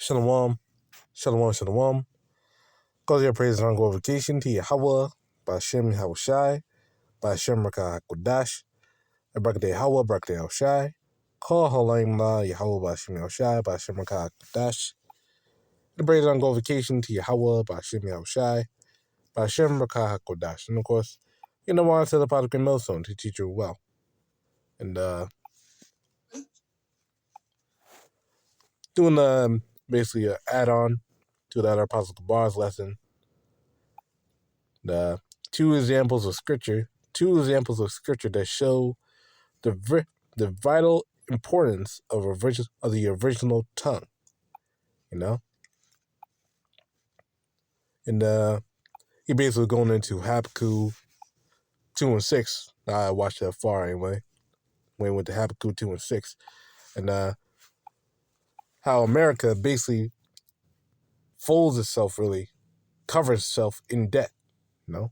Shalom, shalom, shalom. Cause your praise and glorification to YAHAWAH, BAHASHAM, YAHAWASHI, BAHASHAM, QADASH, BARAK YAHAWAH, BARAK YAHAWASHI, call HALAHYAM, YAHAWAH, BAHASHAM, YAHAWASHI, BAHASHAM, QADASH. The praise and glorification to YAHAWAH, BAHASHAM, YAHAWASHI, BAHASHAM, QADASH. And of course, you know what I said about the millstone to teach you well. And doing basically an add-on to that Apostle Kabar's lesson. The two examples of scripture that show the vital importance of the original tongue, you know. And he basically going into Habakkuk 2 and 6. I watched that far anyway. When we went to Habakkuk 2 and 6, and how America basically folds itself, really covers itself in debt. You know.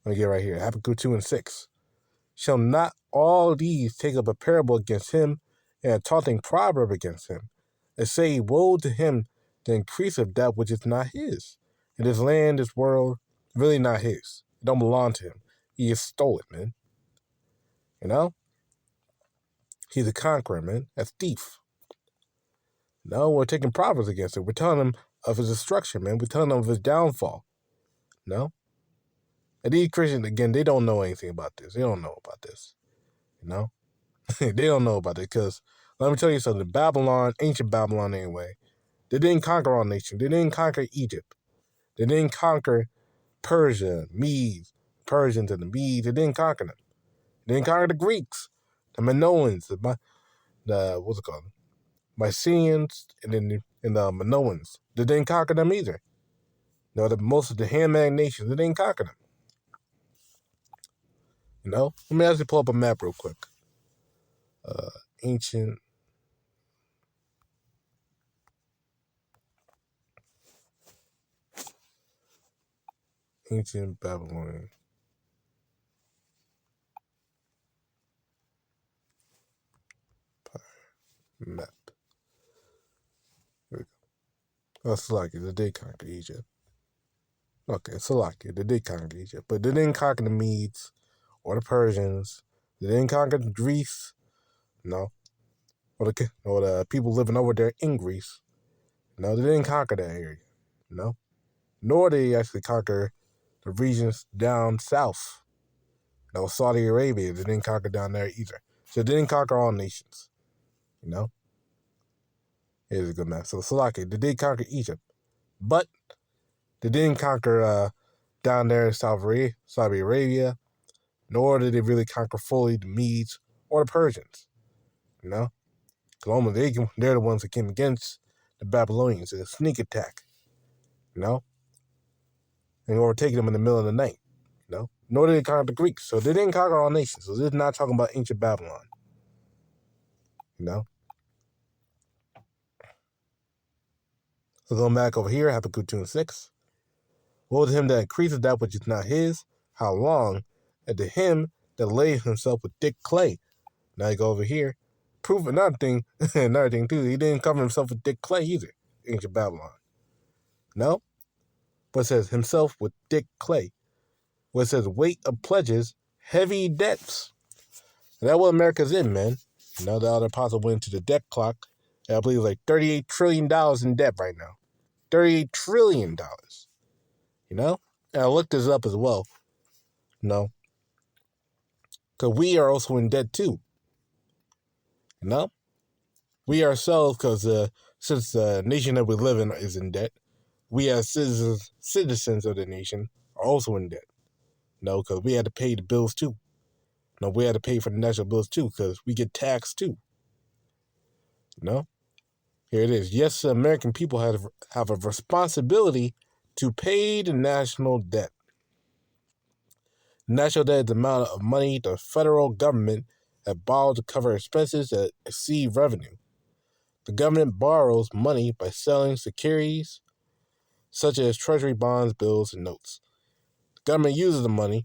Let me get right here. Habakkuk 2 and 6. Shall not all these take up a parable against him, and a taunting proverb against him, and say, woe to him, the increase of that which is not his, and this land, this world, really not his. It don't belong to him. He has stole it, man. You know? He's a conqueror, man. A thief. No, we're taking proverbs against him. We're telling him of his destruction, man. We're telling him of his downfall. No? And these Christians, again, they don't know anything about this. They don't know about this. You know? They don't know about it because, let me tell you something, Babylon, ancient Babylon anyway, they didn't conquer all nations. They didn't conquer Egypt. They didn't conquer Persia, Medes, Persians and the Medes. They didn't conquer them. They didn't conquer the Greeks, the Minoans, the what's it called? Mycenaeans and the Minoans. They didn't conquer them either. No, most of the Hamite nations, they didn't conquer them. You know? Let me actually pull up a map real quick. Ancient Babylonian map. Oh, Salakia, they did conquer Egypt. Okay, Salakia, they did conquer Egypt, but they didn't conquer the Medes or the Persians. They didn't conquer Greece, no, or the people living over there in Greece. No, they didn't conquer that area, no. Nor did they actually conquer the regions down south. No, Saudi Arabia, they didn't conquer down there either. So they didn't conquer all nations, you know. Here's a good map. So Salakia, they did conquer Egypt, but they didn't conquer down there in Saudi Arabia, nor did they really conquer fully the Medes or the Persians, you know. They're the ones that came against the Babylonians in a sneak attack, you know, and overtaking them in the middle of the night, you know. Nor did they conquer the Greeks, so they didn't conquer all nations. So this is not talking about ancient Babylon, you know. So going back over here, Habakkuk 2 and 6. Woe to him that increases that which is not his, how long? And to him that lays himself with thick clay. Now you go over here. Proof another thing too, he didn't cover himself with thick clay either, ancient Babylon. No? But it says himself with thick clay. Where it says weight of pledges, heavy debts. And that's what America's in, man. You know, the other apostle went into the debt clock. And I believe it's like $38 trillion in debt right now. $38 trillion. You know? And I looked this up as well. You know? Because we are also in debt too. You know? We ourselves, because since the nation that we live in is in debt, we as citizens of the nation are also in debt. You know, because we had to pay the bills too. You know, we had to pay for the national bills too, because we get taxed too. You know? Here it is. Yes, the American people have a responsibility to pay the national debt. National debt is the amount of money the federal government has borrowed to cover expenses that exceed revenue. The government borrows money by selling securities such as treasury bonds, bills, and notes. The government uses the money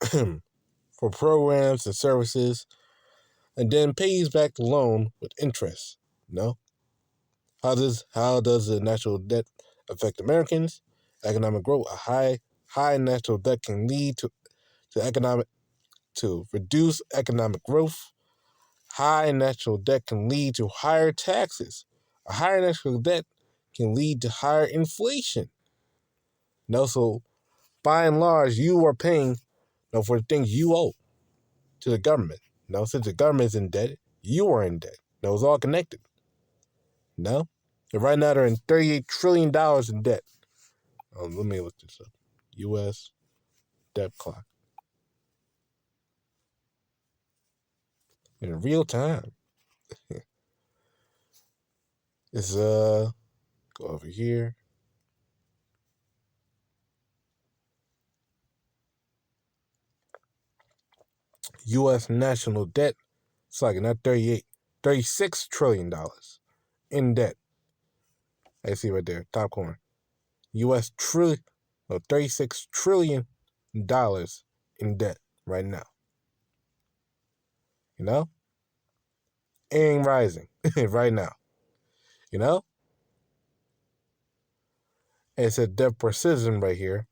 for programs and services and then pays back the loan with interest. You know? How does the national debt affect Americans? Economic growth. A high national debt can lead to reduce economic growth. High national debt can lead to higher taxes. A higher national debt can lead to higher inflation. So by and large, you are paying for the things you owe to the government. Since the government's in debt, you are in debt. It's all connected. And right now they're in $38 trillion in debt. Let me look this up. U.S. debt clock. In real time. It's go over here. U.S. national debt. It's like not 38, $36 trillion in debt. I see right there, top corner. U.S. $36 trillion in debt right now. And rising right now. And it said debt per citizen right here.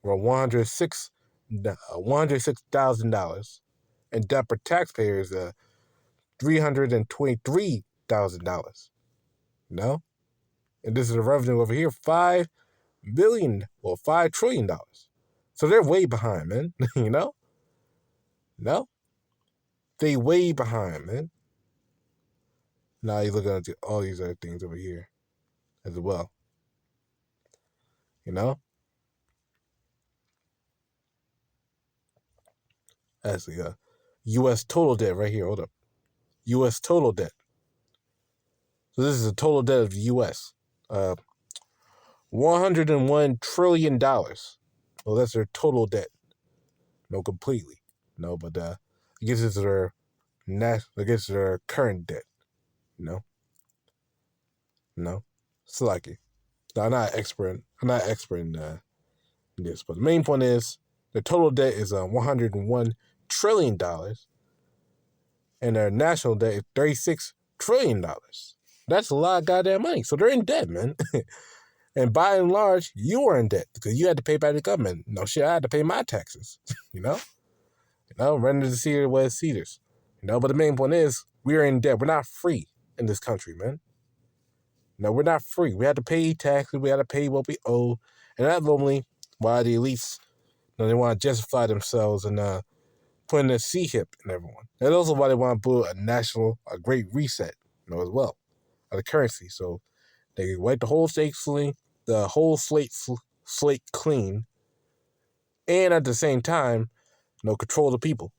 Well, $106,000, and debt per taxpayer is $323,000. And this is the revenue over here, $5 trillion. So they're way behind, man. They way behind, man. Now you're looking at all these other things over here as well. Actually, U.S. total debt right here. Hold up. U.S. total debt. So this is the total debt of the U.S. $101 trillion. Well, that's their total debt. Completely. But I guess it's their current debt. No. It's like it. I'm not expert in this, but the main point is the total debt is $101 trillion, and their national debt is $36 trillion. That's a lot of goddamn money. So they're in debt, man. And by and large, you are in debt because you had to pay back the government. Shit, I had to pay my taxes. Render the cedar where it's cedars. But the main point is we're in debt. We're not free in this country, man. We're not free. We have to pay taxes. We have to pay what we owe. And that's normally why the elites, they want to justify themselves and put in a C-hip in everyone. And also why they want to put a great reset, as well, of the currency. So they wipe the whole slate clean, and at the same time, control the people.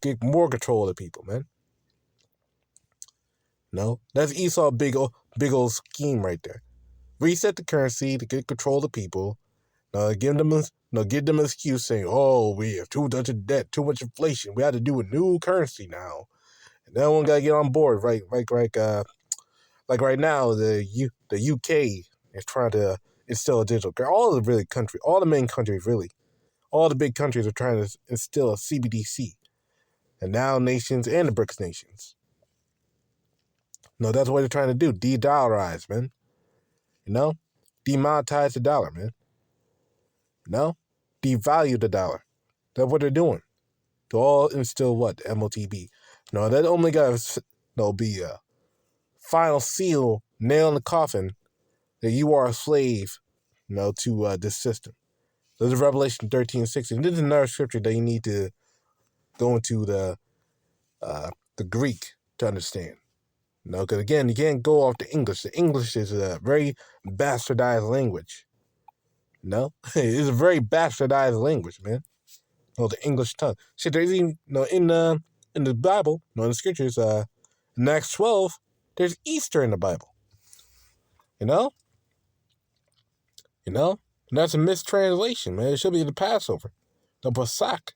Get more control of the people, man. That's Esau's big old scheme right there. Reset the currency to get control of the people. Give them an excuse saying, "Oh, we have too much debt, too much inflation. We have to do a new currency now." And everyone got to get on board, right? Like right now, the UK is trying to instill a digital currency. All the main countries, really, all the big countries are trying to instill a CBDC. And now nations and the BRICS nations. That's what they're trying to do. De-dollarize, man. Demonetize the dollar, man. Devalue the dollar. That's what they're doing. To all instill what? The MOTB. That only got to be a final seal, nail in the coffin, that you are a slave, to this system. So this is Revelation 13:16. This is another scripture that you need to go into the Greek to understand. Because again, you can't go off the English. The English is a very bastardized language. It's a very bastardized language, man. The English tongue. Shit, there's even in the Bible, in the scriptures, in Acts 12, there's Easter in the Bible. And that's a mistranslation, man. It should be the Passover, the Pesach,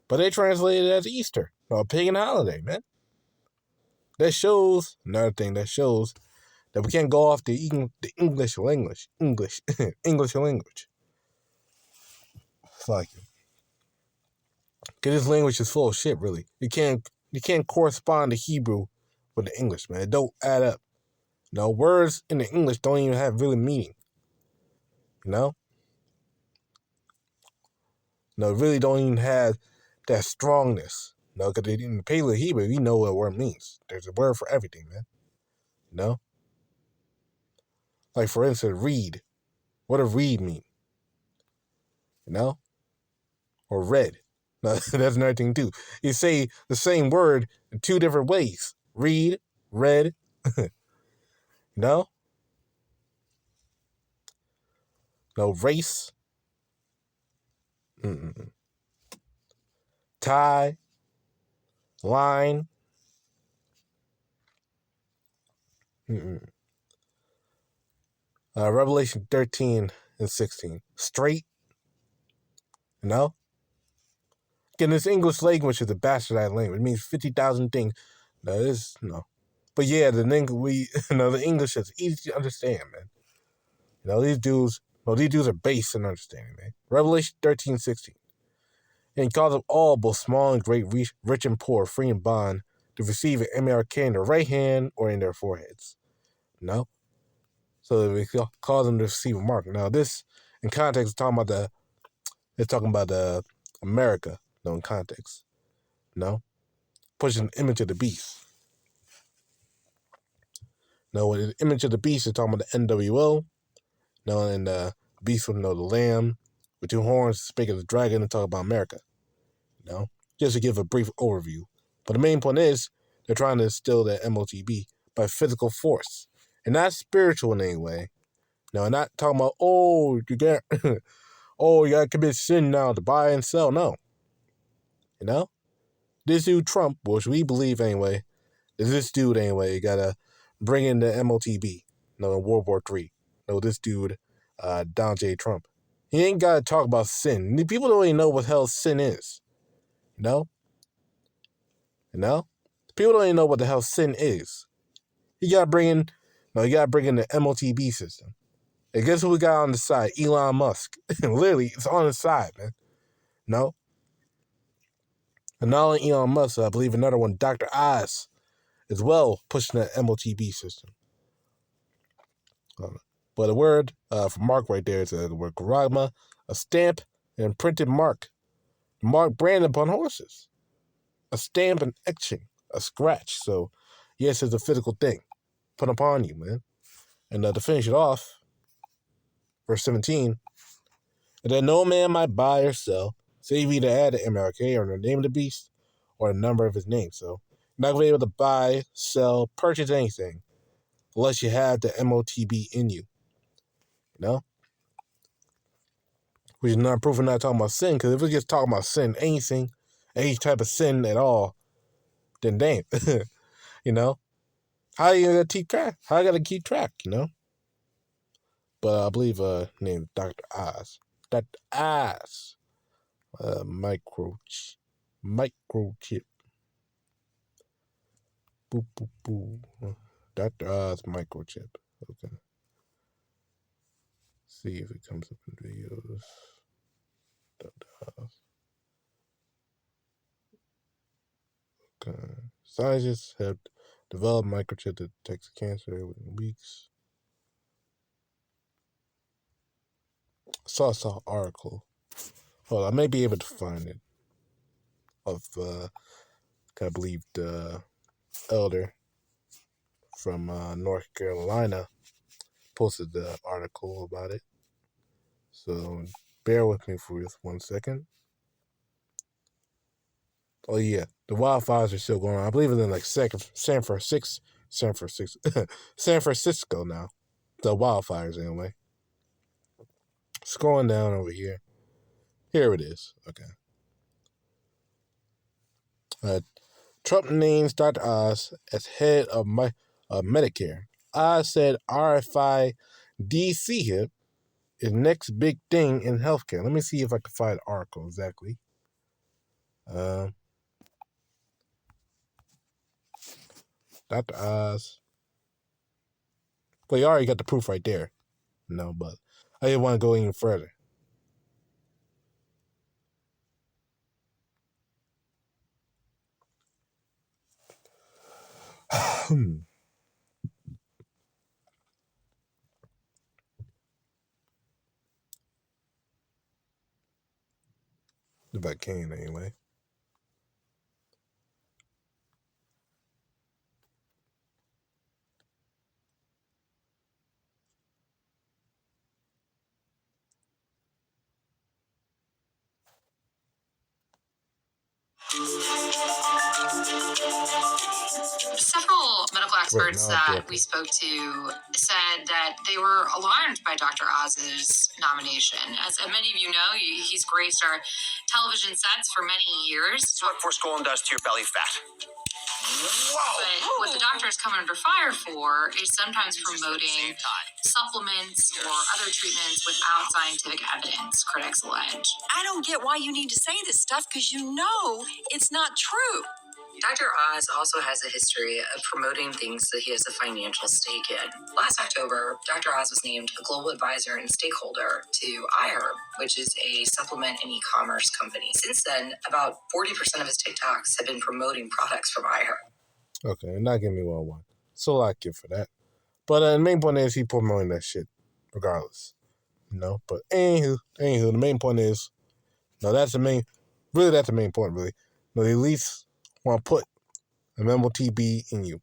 but they translated it as Easter, a pagan holiday, man. That shows another thing. That shows that we can't go off the English language. English language. It's like, because this language is full of shit, really. You can't correspond to Hebrew with the English, man. It don't add up. No, words in the English don't even have really meaning. You know? No, really don't even have that strongness. No, because in the Paleo Hebrew, we know what a word means. There's a word for everything, man. You know? Like, for instance, read. What does read mean? You know? Or red. No, that's another thing, too. You say the same word in two different ways. Read, red. You know? No, race. Mm-mm. Tie. Line. Mm-mm. Revelation 13 and 16. Straight. You know? Again, this English language is a bastardized language. It means 50,000 things. No, this, no. But yeah, the English is easy to understand, man. You know, these dudes are based in understanding, man. Revelation 13:16. And he calls up all, both small and great, rich and poor, free and bond, to receive an MRK in their right hand or in their foreheads. No? So we cause them to receive a mark. Now, this, in context, it's talking about America, no, in context. No? Pushing the image of the beast. No, the image of the beast is talking about the NWO. No, and the beast with the lamb with two horns, speaking of the dragon, and talk about America. No, just to give a brief overview. But the main point is they're trying to instill the MOTB by physical force, and not spiritual in any way. No, not talking about you got you got to commit sin now to buy and sell. No, you know this dude Trump, which we believe anyway, is this dude anyway. Got to bring in the MOTB. No, in World War III. No, this dude, Donald J. Trump. He ain't got to talk about sin. People don't even know what the hell sin is. You know? You know? People don't even know what the hell sin is. You gotta bring in the MOTB system. And guess who we got on the side? Elon Musk. Literally, it's on the side, man. No? And not only Elon Musk, I believe another one, Dr. Oz, as well, pushing the MOTB system. But the word for mark right there is the word garagma, a stamp, an imprinted mark. The mark branded upon horses. A stamp and etching, a scratch. So, yes, it's a physical thing put upon you, man. And to finish it off, verse 17, and that no man might buy or sell, save he to add the MRK or the name of the beast or the number of his name. So, you're not going to be able to buy, sell, purchase anything unless you have the MOTB in you. You know? Which is not proof we're not talking about sin, because if we're just talking about sin, anything, any type of sin at all, then damn. You know? How you gonna keep track? How I gotta keep track, you know? But I believe named Dr. Oz. Dr. Oz. Microchip. Boop, boop, boop. Dr. Oz microchip. Okay. See if it comes up in videos. Dr. Oz. Okay. Scientists have developed microchip that detects cancer within weeks. I saw an article. Well, I may be able to find it. Of, I believe, the elder from North Carolina posted the article about it. So bear with me for just 1 second. Oh yeah, the wildfires are still going on. I believe it's in like San Francisco now. The wildfires anyway. Scrolling down over here. Here it is. Okay. Trump names Dr. Oz as head of Medicare. Oz said RFI DC hip is next big thing in healthcare. Let me see if I can find the article exactly. Dr. Oz. Well, you already got the proof right there. No, but I didn't want to go even further. if I can anyway. Several medical experts that we spoke to said that they were alarmed by Dr. Oz's nomination. As many of you know, he's graced our television sets for many years. It's what forskolin does to your belly fat. Whoa! But what the doctor is coming under fire for is sometimes promoting supplements or other treatments without scientific evidence, critics allege. I don't get why you need to say this stuff because you know it's not true. Dr. Oz also has a history of promoting things that he has a financial stake in. Last October, Dr. Oz was named a global advisor and stakeholder to iHerb, which is a supplement and e-commerce company. Since then, about 40% of his TikToks have been promoting products from iHerb. Okay, not giving me what I want. So I give for that. But the main point is he promoting that shit, regardless. But anywho, the main point is, that's the main point, really. They at least want to put a MMOTB in you,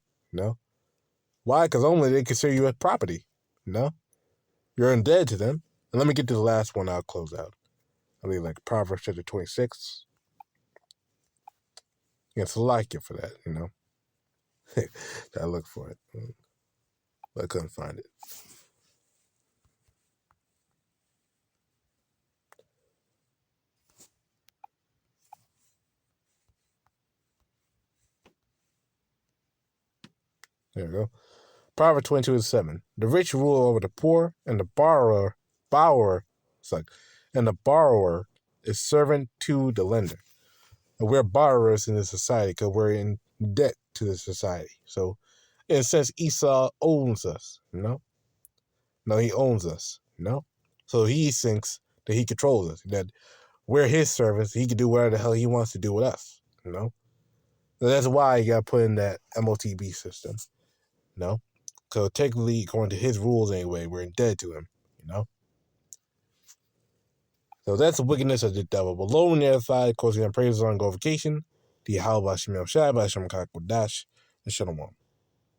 Why? Because only they consider you as property, You're indebted to them. And let me get to the last one, I'll close out. I mean, like Proverbs chapter 26. It's a like it for that, I look for it. But I couldn't find it. There we go. Proverbs 22:7. The rich rule over the poor, and the borrower is servant to the lender. And we're borrowers in this society because we're in debt to the society. So, in a sense, Esau owns us, No, he owns us, So he thinks that he controls us, that we're his servants. He can do whatever the hell he wants to do with us, So that's why you got to put in that MOTB system, So technically, according to his rules anyway, we're indebted to him, So that's the wickedness of the devil. But low on the other side, of course, we're going to praise on glorification. The YAHAWASHI, BAHASHAM, QADASH, and Shalom.